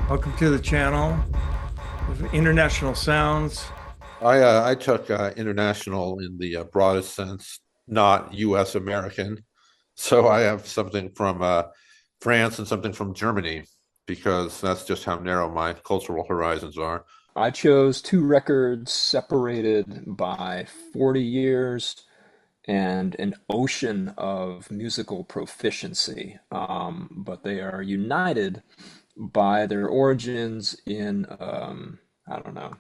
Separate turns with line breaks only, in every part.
Welcome to the channel of International Sounds.
I took international in the broadest sense, not U.S. American. So I have something from France and something from Germany because that's just how narrow my cultural horizons are.
I chose two records separated by 40 years and an ocean of musical proficiency, but they are united by their origins in, I don't know,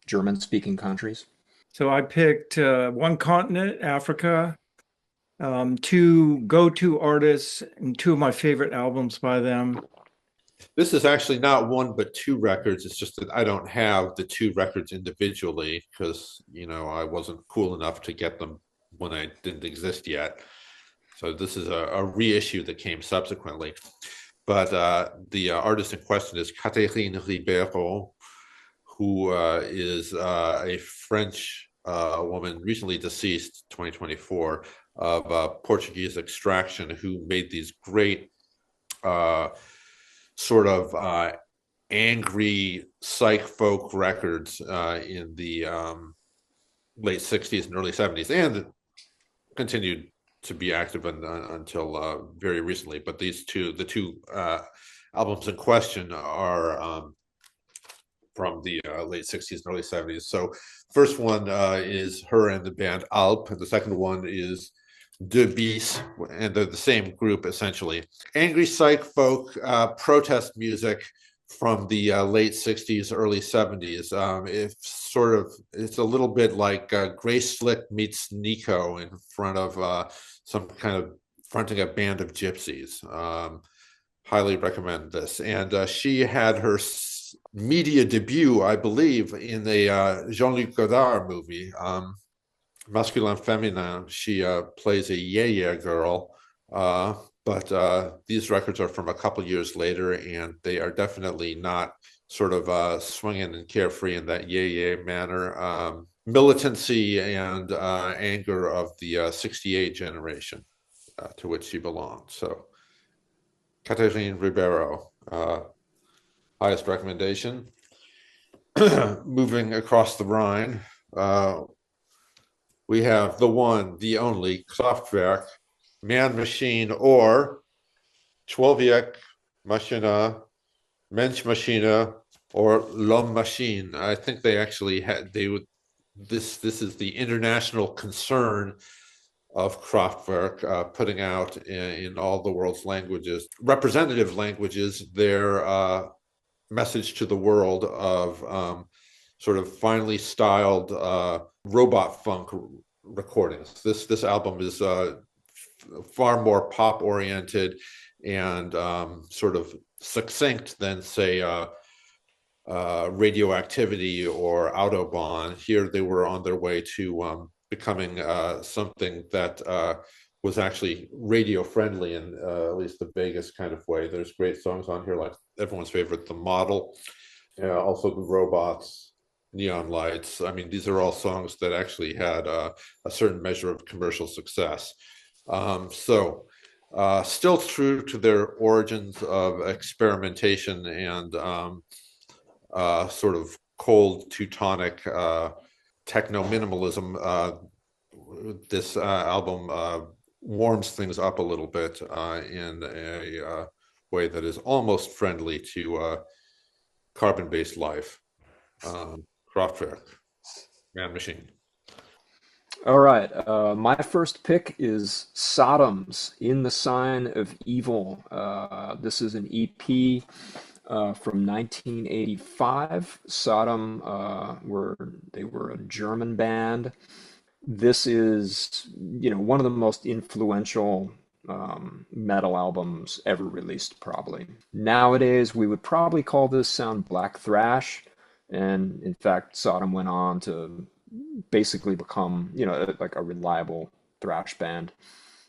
German-speaking countries.
So I picked one continent, Africa, two go-to artists, and two of my favorite albums by them.
This is actually not one but two records. It's just that I don't have the two records individually because, I wasn't cool enough to get them when I didn't exist yet. So this is a reissue that came subsequently. But the artist in question is Catherine Ribeiro, who is a French woman, recently deceased, 2024, of Portuguese extraction, who made these great uh, sort of angry psych folk records in the late 60s and early 70s, and continued to be active until very recently. But the two albums in question are from the late 60s and early 70s. So first one is her and the band Alp, and the second one is De Bis, and they're the same group essentially. Angry psych folk protest music from the late 60s, early 70s. It's a little bit like Grace Slick meets Nico in front of some kind of fronting a band of gypsies. Highly recommend this. And she had her media debut, I believe, in a Jean-Luc Godard movie, Masculin Feminin. She plays a yeah girl, but these records are from a couple years later, and they are definitely not sort of swinging and carefree in that yeah manner. Militancy and anger of the 68 generation to which she belonged. So, Catherine Ribeiro, highest recommendation. Moving across the Rhine, we have the one, the only Kraftwerk, Man Machine, or Człowiek Maszyna, Mensch Maschine, or L'Homme Machine. I think they actually had this is the international concern of Kraftwerk, putting out in all the world's languages, representative languages, their message to the world of sort of finely styled robot funk recordings. This album is far more pop oriented and sort of succinct than, say, Radioactivity or Autobahn. Here they were on their way to becoming something that was actually radio friendly in at least the vaguest kind of way. There's great songs on here like everyone's favorite, The Model, also The Robots, Neon Lights. I mean, these are all songs that actually had a certain measure of commercial success. Still true to their origins of experimentation and sort of cold Teutonic techno minimalism. This album warms things up a little bit in a way that is almost friendly to carbon-based life. Kraftwerk, Man Machine.
All right, my first pick is Sodom's In the Sign of Evil. This is an EP from 1985. Sodom they were a German band. This is, one of the most influential metal albums ever released, probably. Nowadays, we would probably call this sound black thrash, and in fact, Sodom went on to basically become, like a reliable thrash band.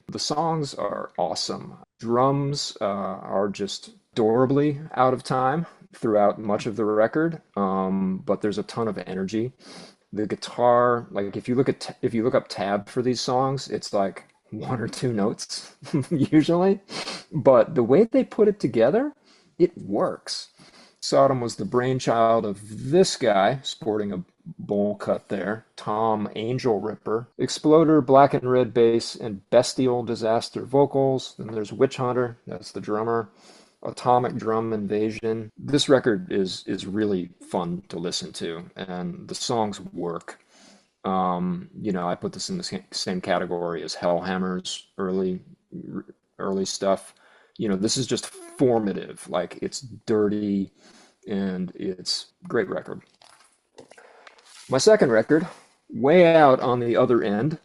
The songs are awesome. Drums are just adorably out of time throughout much of the record, but there's a ton of energy. The guitar, like if you look up tab for these songs, it's like one or two notes usually, but the way they put it together it works. Sodom was the brainchild of this guy, sporting a bowl cut there, Tom Angel Ripper. Exploder, black and red bass, and bestial disaster vocals. Then there's Witch Hunter, that's the drummer. Atomic Drum Invasion. This record is really fun to listen to, and the songs work. I put this in the same category as Hellhammer's early stuff. This is just formative. Like, it's dirty and it's a great record. My second record, way out on the other end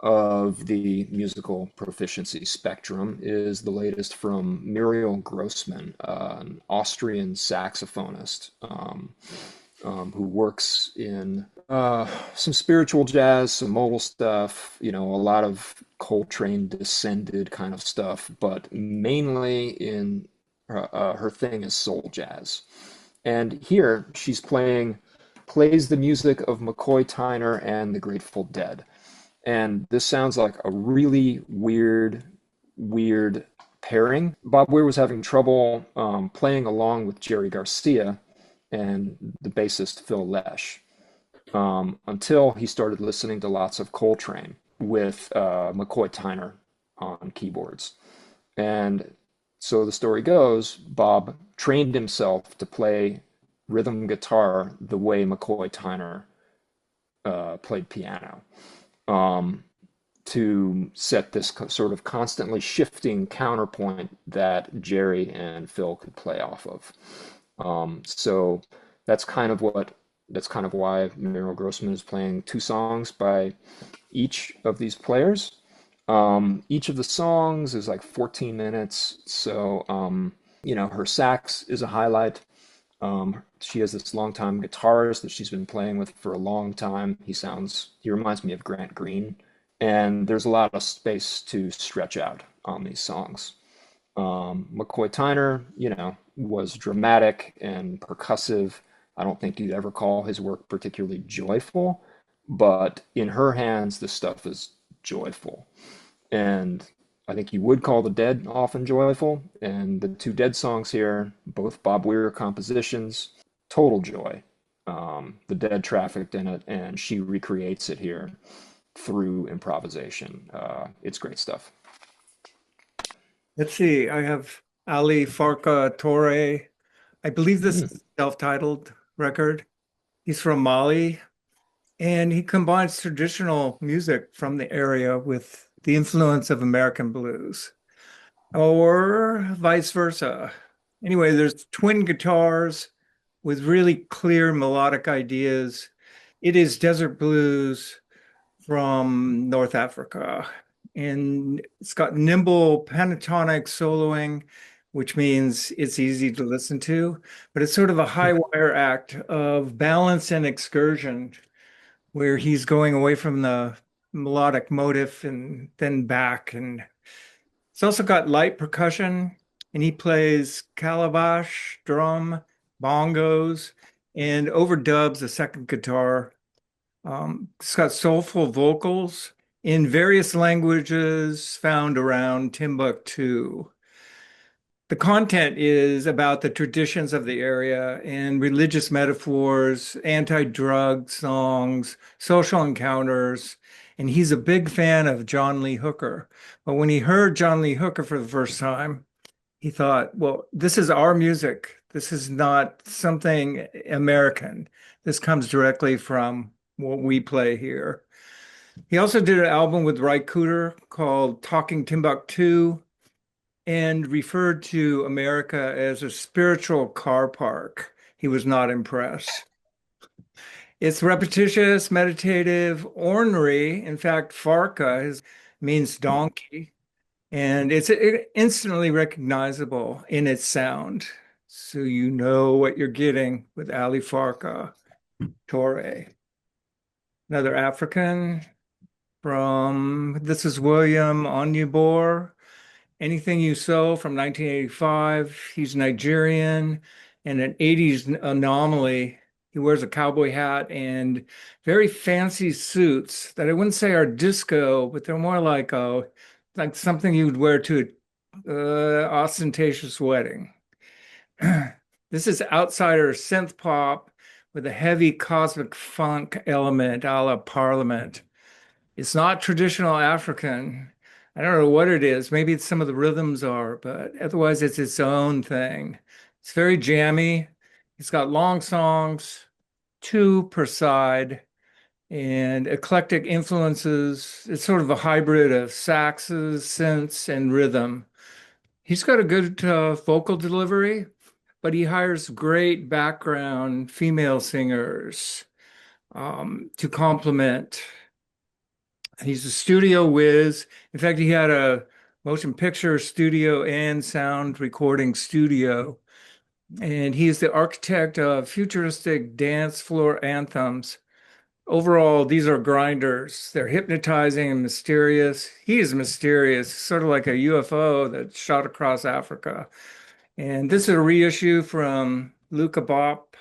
of the musical proficiency spectrum, is the latest from Muriel Grossmann, an Austrian saxophonist who works in some spiritual jazz, some modal stuff, a lot of Coltrane descended kind of stuff, but mainly in her thing is soul jazz. And here she's plays the music of McCoy Tyner and the Grateful Dead. And this sounds like a really weird pairing. Bob Weir was having trouble playing along with Jerry Garcia and the bassist Phil Lesh until he started listening to lots of Coltrane with McCoy Tyner on keyboards. And so the story goes, Bob trained himself to play rhythm guitar the way McCoy Tyner played piano, to set this sort of constantly shifting counterpoint that Jerry and Phil could play off of. So that's kind of why Muriel Grossmann is playing two songs by each of these players. Each of the songs is like 14 minutes, so her sax is a highlight. She has this longtime guitarist that she's been playing with for a long time. He reminds me of Grant Green, and there's a lot of space to stretch out on these songs. McCoy Tyner, was dramatic and percussive. I don't think you'd ever call his work particularly joyful, but in her hands, this stuff is joyful. And I think you would call the Dead often joyful, and the two Dead songs here, both Bob Weir compositions, total joy. The Dead trafficked in it, and she recreates it here through improvisation. It's great stuff.
Let's see. I have Ali Farka Toure. I believe this is a self-titled record. He's from Mali, and he combines traditional music from the area with the influence of American blues, or vice versa. Anyway, there's twin guitars with really clear melodic ideas. It is desert blues from North Africa, and it's got nimble pentatonic soloing, which means it's easy to listen to, but it's sort of a high wire act of balance and excursion, where he's going away from the melodic motif and then back. And it's also got light percussion, and he plays calabash, drum, bongos, and overdubs a second guitar. It's got soulful vocals in various languages found around Timbuktu. The content is about the traditions of the area and religious metaphors, anti-drug songs, social encounters, and he's a big fan of John Lee Hooker. But when he heard John Lee Hooker for the first time, he thought, well, this is our music. This is not something American. This comes directly from what we play here. He also did an album with Ry Cooder called Talking Timbuktu, and referred to America as a spiritual car park. He was not impressed. It's repetitious, meditative, ornery. In fact, Farka means donkey, and it's instantly recognizable in its sound. So you know what you're getting with Ali Farka Toure. Another African this is William Onyeabor. Anything You Sow from 1985. He's Nigerian and an 80s anomaly. He wears a cowboy hat and very fancy suits that I wouldn't say are disco, but they're more like something you would wear to an ostentatious wedding. This is outsider synth pop with a heavy cosmic funk element a la Parliament. It's not traditional African. I don't know what it is. Maybe it's some of the rhythms are, but otherwise it's its own thing. It's very jammy. It's got long songs, two per side, and eclectic influences. It's sort of a hybrid of saxes, synths, and rhythm. He's got a good vocal delivery, but he hires great background female singers to complement. He's a studio whiz. In fact, he had a motion picture studio and sound recording studio. And he is the architect of futuristic dance floor anthems. Overall, these are grinders. They're hypnotizing and mysterious. He is mysterious, sort of like a UFO that shot across Africa. And this is a reissue from Luca Bop.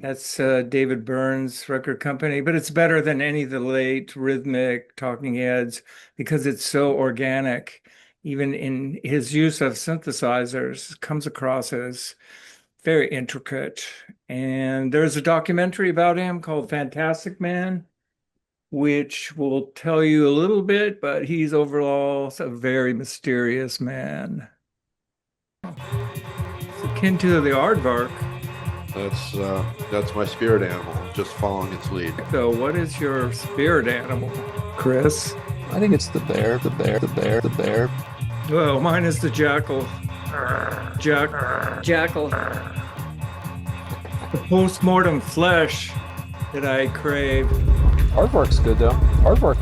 That's David Byrne's record company, but it's better than any of the late rhythmic Talking Heads because it's so organic. Even in his use of synthesizers, it comes across as very intricate. And there's a documentary about him called Fantastic Man, which will tell you a little bit, but he's overall a very mysterious man. It's akin to the aardvark.
That's my spirit animal. I'm just following its lead.
So, what is your spirit animal, Chris?
I think it's the bear, the bear, the bear, the bear.
Well, mine is the jackal. Jackal. The post-mortem flesh that I crave.
Aardvark's good though. Aardvark.